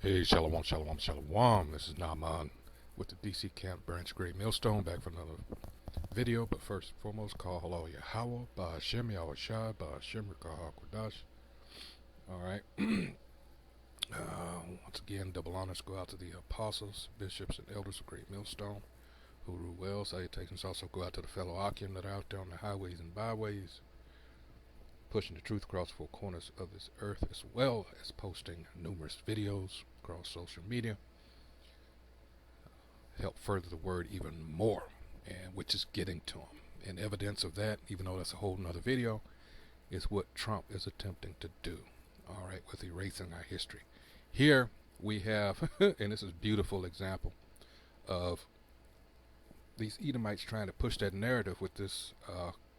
Hey, Shalom, Shalom, Shalom. This is Naaman with the DC Camp Branch Great Millstone, back for another video. But first and foremost, call hello Yahweh, Ba'ashem Yahushai, Ba'ashem Rikah Kodash. Alright. Once again, double honors go out to the apostles, bishops, and elders of Great Millstone who rule well. Salutations also go out to the fellow Akim that are out there on the highways and byways, pushing the truth across the four corners of this earth, as well as posting numerous videos across social media. Help further the word even more, and which is getting to them. And evidence of that, even though that's a whole nother video, is what Trump is attempting to do. All right, with erasing our history. Here we have, and this is a beautiful example of these Edomites trying to push that narrative with this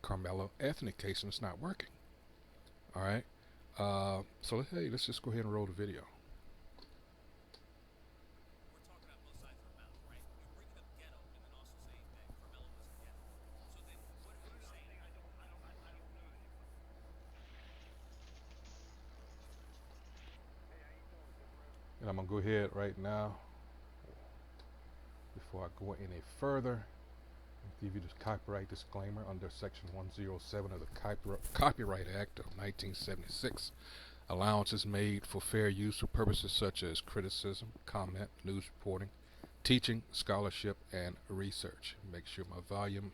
Carmelo ethnic case, and it's not working. All right, so hey, let's just go ahead and roll the video. And I'm gonna go ahead right now, before I go any further, give you this copyright disclaimer under Section 107 of the Copyright Act of 1976. Allowance is made for fair use for purposes such as criticism, comment, news reporting, teaching, scholarship, and research. Make sure my volume.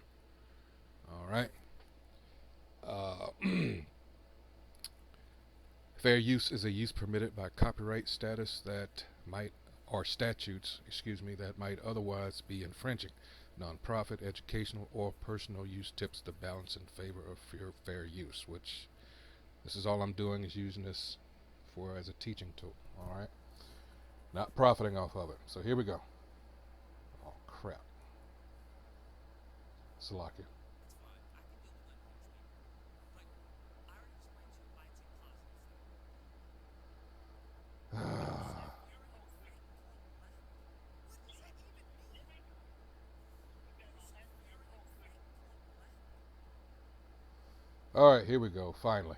All right. Fair use is a use permitted by copyright status that might, or statutes, that might otherwise be infringing. Nonprofit, educational, or personal use tips the balance in favor of fair use, which this is all I'm doing is using this for as a teaching tool. All right, not profiting off of it. So here we go. Oh crap, Salakia. All right, here we go. Finally.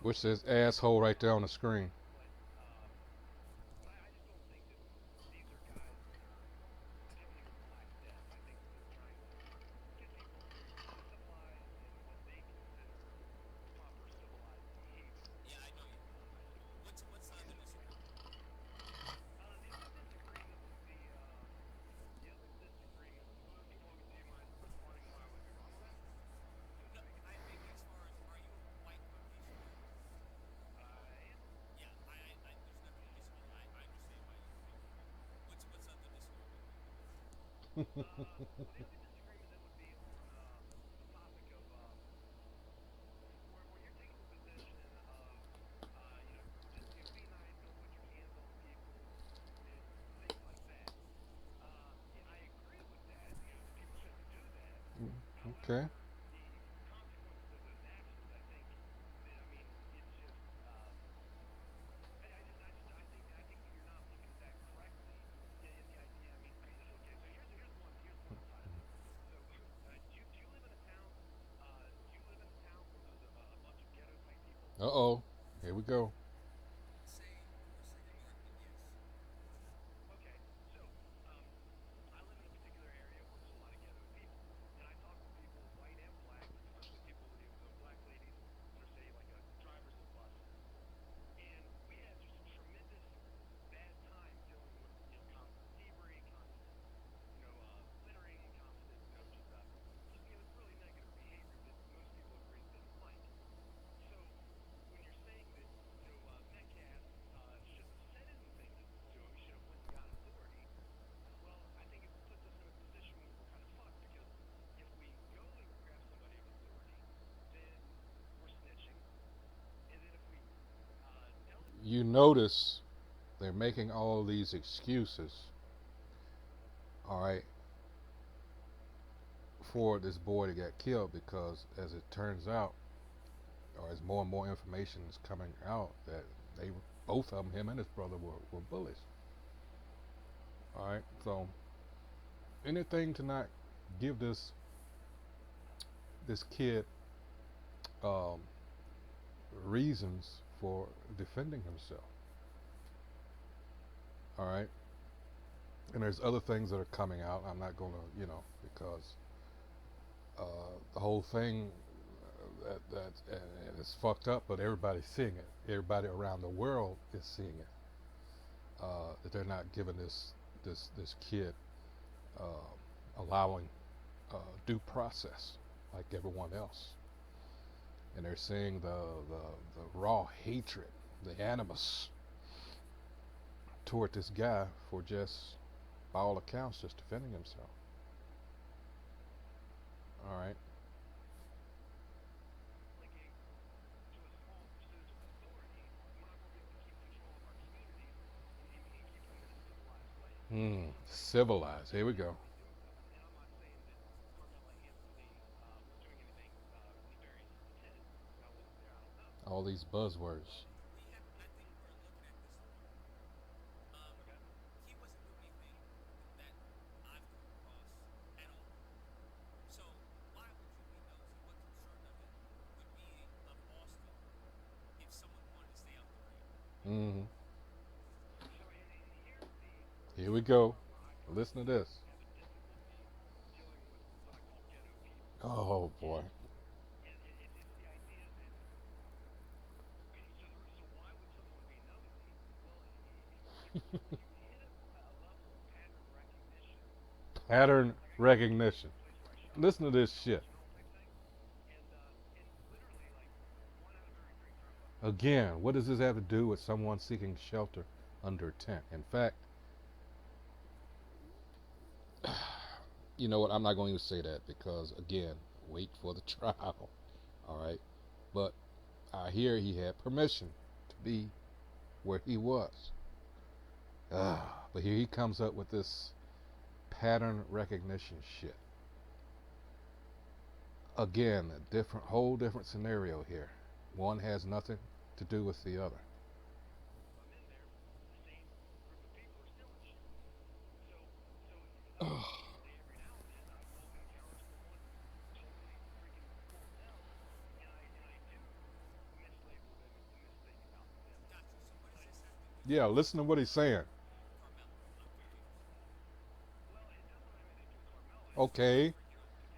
Which says asshole right there on the screen. Okay. Uh oh. Here we go. You notice they're making all these excuses, all right, for this boy to get killed because, as it turns out, or as more and more information is coming out, that they both of them, him and his brother, were bullies. All right, so anything to not give this kid um, reasons for defending himself. All right, and there's other things that are coming out. I'm not going to, because uh, the whole thing and it's fucked up, but everybody's seeing it. Everybody around the world is seeing it. That they're not giving this kid allowing due process like everyone else, and they're seeing the raw hatred, the animus toward this guy for just, by all accounts, just defending himself. All right. Civilized. Here we go. All these buzzwords. Mm-hmm. Here we go. Listen to this. Oh boy. Pattern recognition. Listen to this shit. Again, what does this have to do with someone seeking shelter under a tent? In fact, you know what? I'm not going to say that because, again, wait for the trial. All right. But I hear he had permission to be where he was. But here he comes up with this pattern recognition shit. Again, a whole different scenario here. One has nothing to do with the other. Yeah, listen to what he's saying. Okay,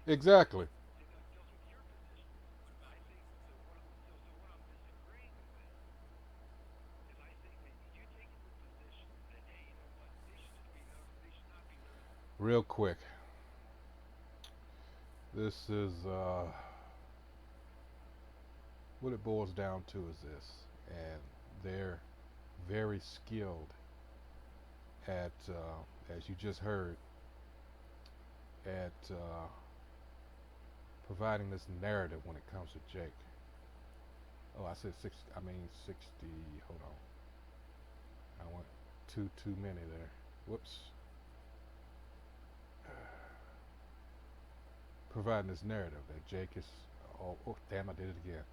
exactly. Real quick, this is what it boils down to is this, and they're very skilled at, as you just heard, at providing this narrative when it comes to Jake. Oh, I said 60. I mean 60. Hold on. I went too many there. Whoops. Providing this narrative that Jake is. Oh, damn! I did it again.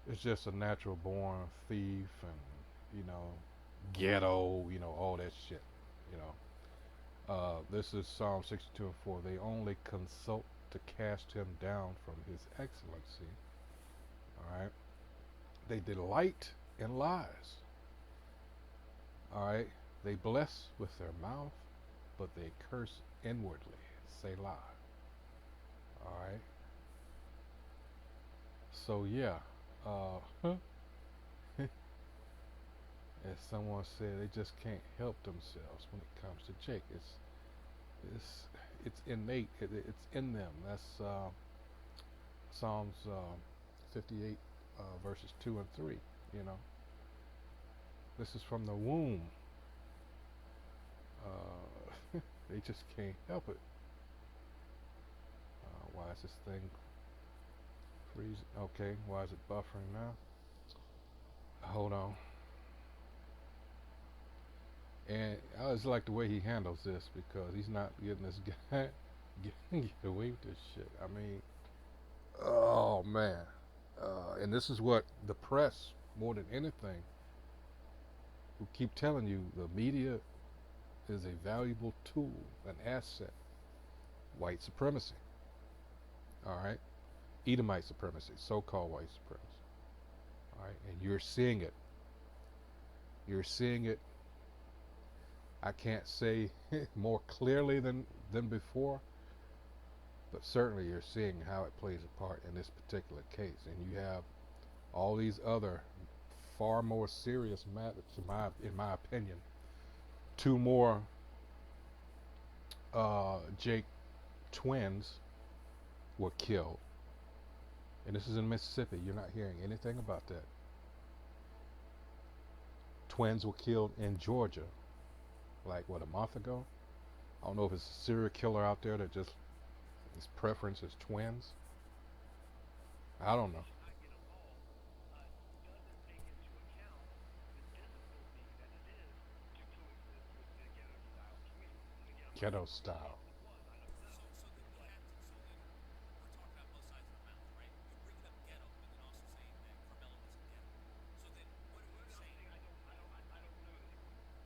It's just a natural born thief and ghetto. All that shit. You this is Psalm 62 and 4. They only consult to cast him down from his excellency. All right. They delight in lies. All right. They bless with their mouth, but they curse inwardly. Selah. All right. So yeah, as someone said, they just can't help themselves when it comes to Jake. It's it's innate. It's in them. That's Psalms 58 verses 2 and 3. You know, this is from the womb. They just can't help it. Why is this thing freezing? Okay, why is it buffering now? Hold on. And I just like the way he handles this because he's not getting this guy get away with this shit. I mean, oh man. And this is what the press, more than anything, who keep telling you the media is a valuable tool, an asset. White supremacy. All right. Edomite supremacy, so-called white supremacy. All right. And you're seeing it. You're seeing it. I can't say more clearly than before, but certainly you're seeing how it plays a part in this particular case. And you have all these other far more serious matters, in my opinion. Two more Jake twins were killed. And this is in Mississippi. You're not hearing anything about that. Twins were killed in Georgia, like, what, a month ago? I don't know if it's a serial killer out there that just his preference is twins. I don't know. Ghetto style.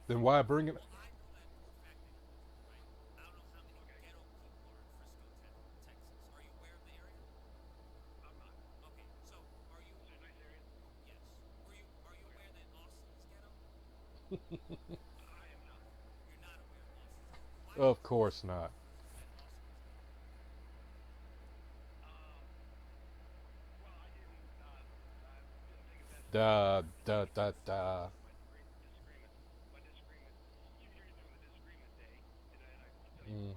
Then why bring it? Of course not. Da da da da. Mm.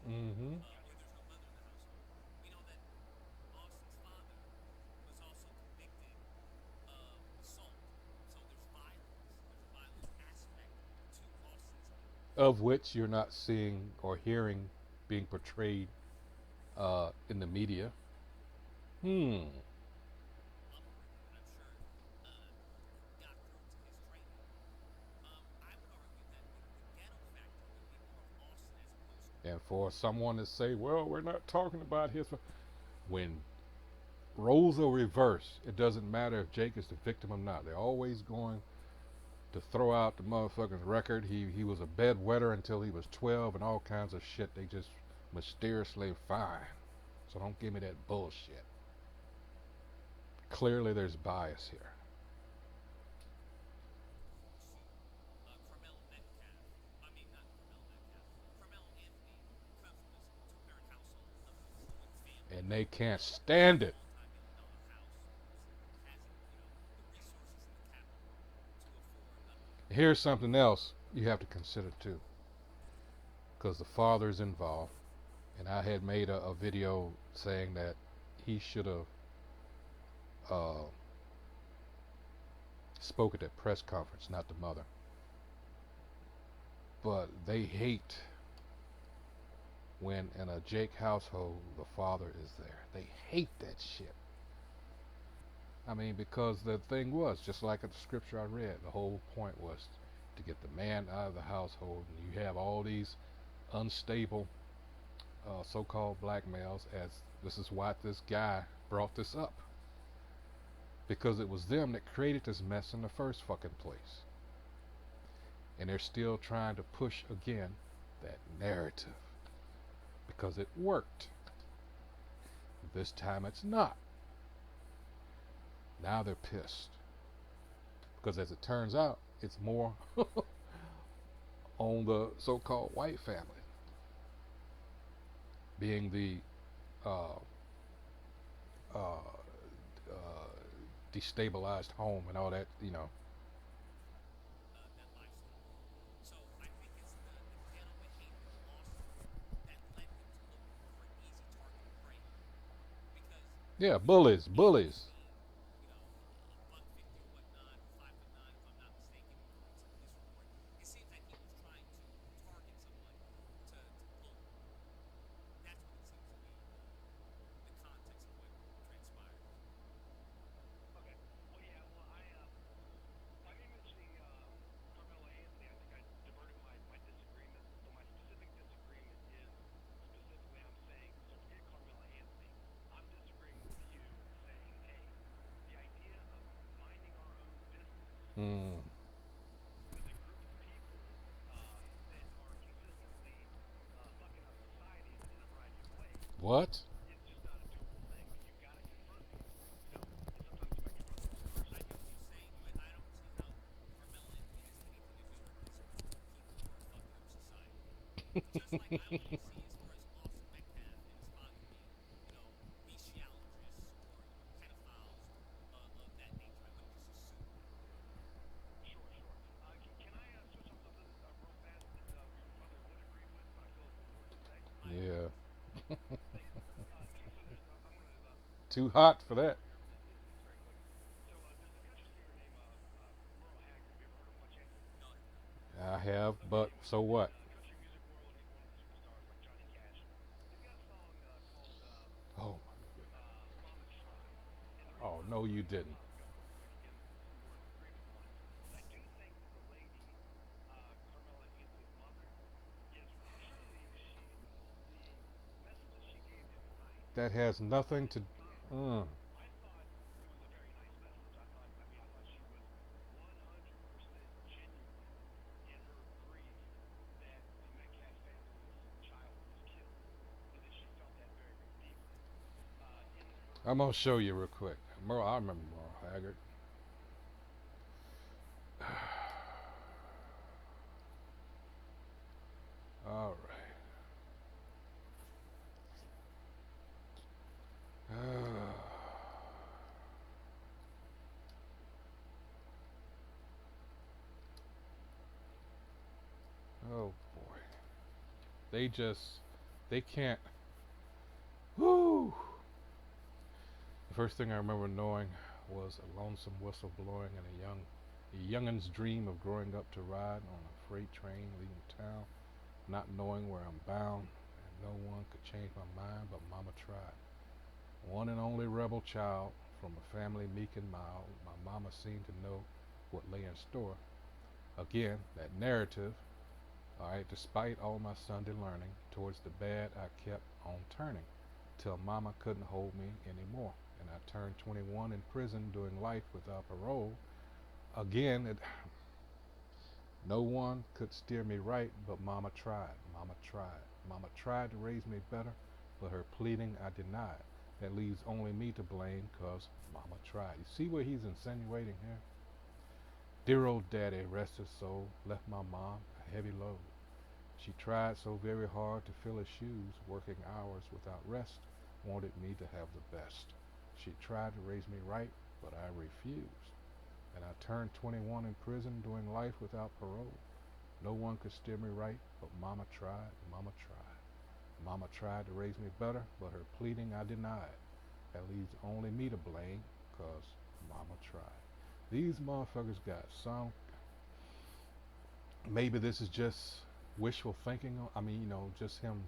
Mm-hmm. Of which you're not seeing or hearing being portrayed in the media. Hmm. And for someone to say, well, we're not talking about his. When roles are reversed, it doesn't matter if Jake is the victim or not. They're always going to throw out the motherfucker's record. He was a bedwetter until he was 12 and all kinds of shit they just mysteriously find. So don't give me that bullshit. Clearly there's bias here. And they can't stand it. Here's something else you have to consider too, because the father's involved. And I had made a video saying that he should have uh, spoke at that press conference, not the mother. But they hate when in a Jake household the father is there. They hate that shit. I mean, because the thing was, just like in the scripture I read, the whole point was to get the man out of the household. And you have all these unstable so-called black males, as this is why this guy brought this up. Because it was them that created this mess in the first fucking place. And they're still trying to push again that narrative. Because it worked. This time it's not. Now they're pissed because, as it turns out, it's more on the so-called white family being the uh, uh, uh, destabilized home and all that. Yeah, bullies, bullies. Mm. What? Yeah. Too hot for that. I have, but so what? Oh, oh no, you didn't. That has nothing to. Uh, I'm gonna show you real quick. Merle, I remember Merle Haggard. All right. Oh boy. They can't. Whoo. The first thing I remember knowing was a lonesome whistle blowing and a youngin's dream of growing up to ride on a freight train leaving town, not knowing where I'm bound, and no one could change my mind, but Mama tried. One and only rebel child from a family meek and mild, my mama seemed to know what lay in store. Again, that narrative, alright, despite all my Sunday learning, towards the bad I kept on turning, till mama couldn't hold me anymore. And I turned 21 in prison doing life without parole. Again, no one could steer me right, but mama tried. Mama tried. Mama tried to raise me better, but her pleading I denied. That leaves only me to blame, 'cause mama tried. You see what he's insinuating here? Dear old daddy, rest his soul, left my mom a heavy load. She tried so very hard to fill his shoes, working hours without rest, wanted me to have the best. She tried to raise me right, but I refused. And I turned 21 in prison, doing life without parole. No one could steer me right, but mama tried, mama tried. Mama tried to raise me better, but her pleading I denied. That leaves only me to blame, 'cause mama tried. These motherfuckers got some. Maybe this is just wishful thinking. I mean, just him,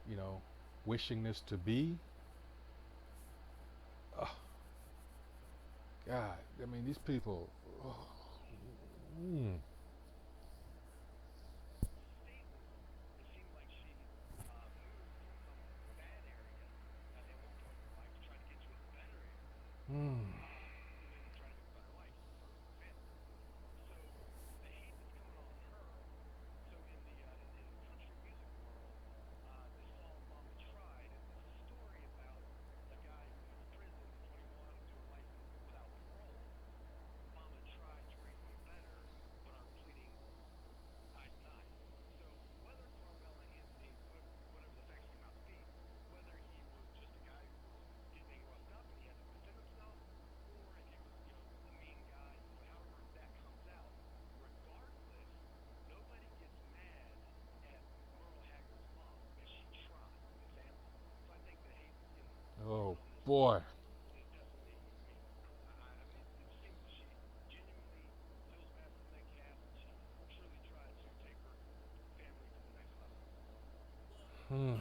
you know, wishing this to be. Oh, God, I mean, these people. Oh, mm, mm. boy. Hmm.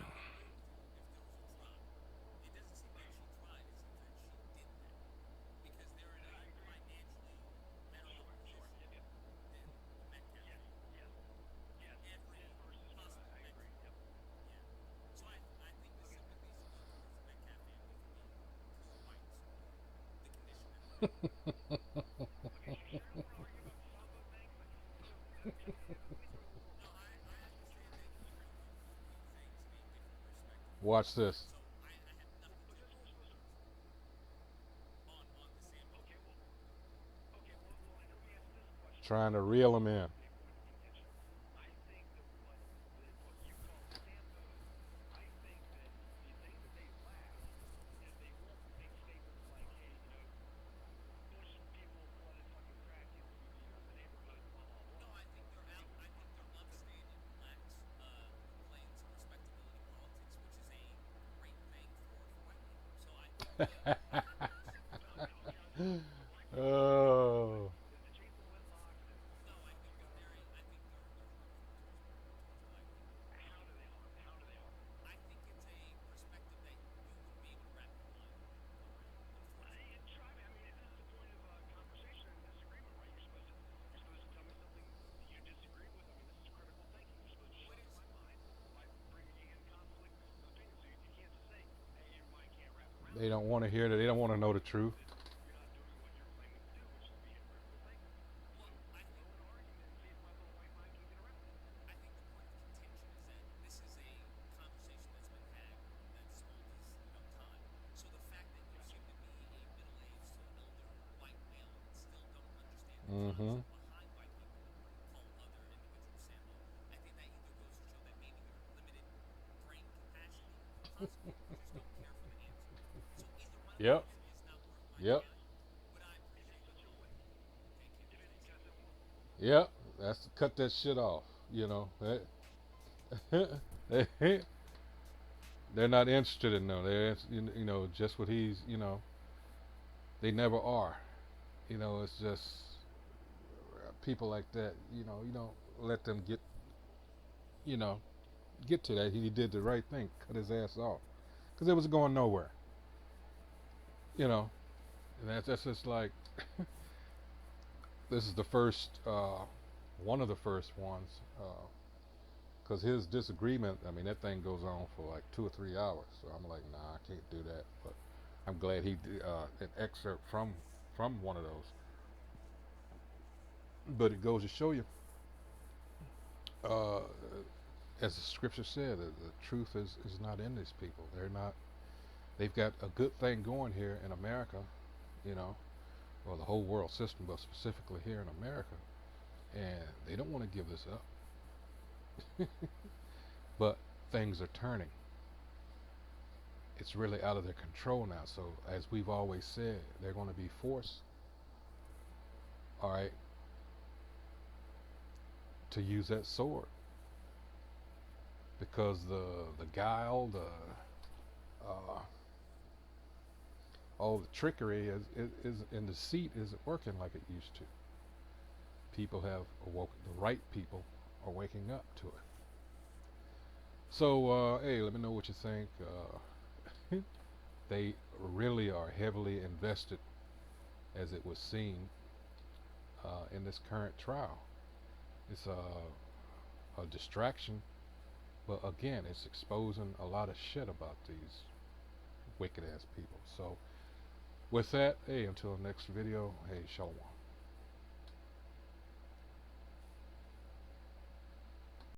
Watch this. Trying to reel him in. Oh. They don't want to hear that. They don't want to know the truth. Mm-hmm. Yep. Yep. Yep. That's cut that shit off. You know. They- They're not interested in no. They're you know just what he's you know. They never are. You know. It's just people like that. You know. You don't let them you know get to that. He did the right thing. Cut his ass off because it was going nowhere. You know. And that's just like this is the first one of the first ones because his disagreement. I mean, that thing goes on for like 2 or 3 hours. So I'm like, nah, I can't do that. But I'm glad he did an excerpt from one of those. But it goes to show you, uh, as the scripture said, the truth is not in these people. They're not. They've got a good thing going here in America, you know, or the whole world system, but specifically here in America, and they don't want to give this up. But things are turning. It's really out of their control now. So as we've always said, they're going to be forced, all right, to use that sword because the guile, the all the trickery is and deceit isn't working like it used to. People have awoken. The right people are waking up to it. So hey, let me know what you think. They really are heavily invested, as it was seen in this current trial. It's a distraction, but again, it's exposing a lot of shit about these wicked ass people. So with that, hey, until the next video, hey, shalom.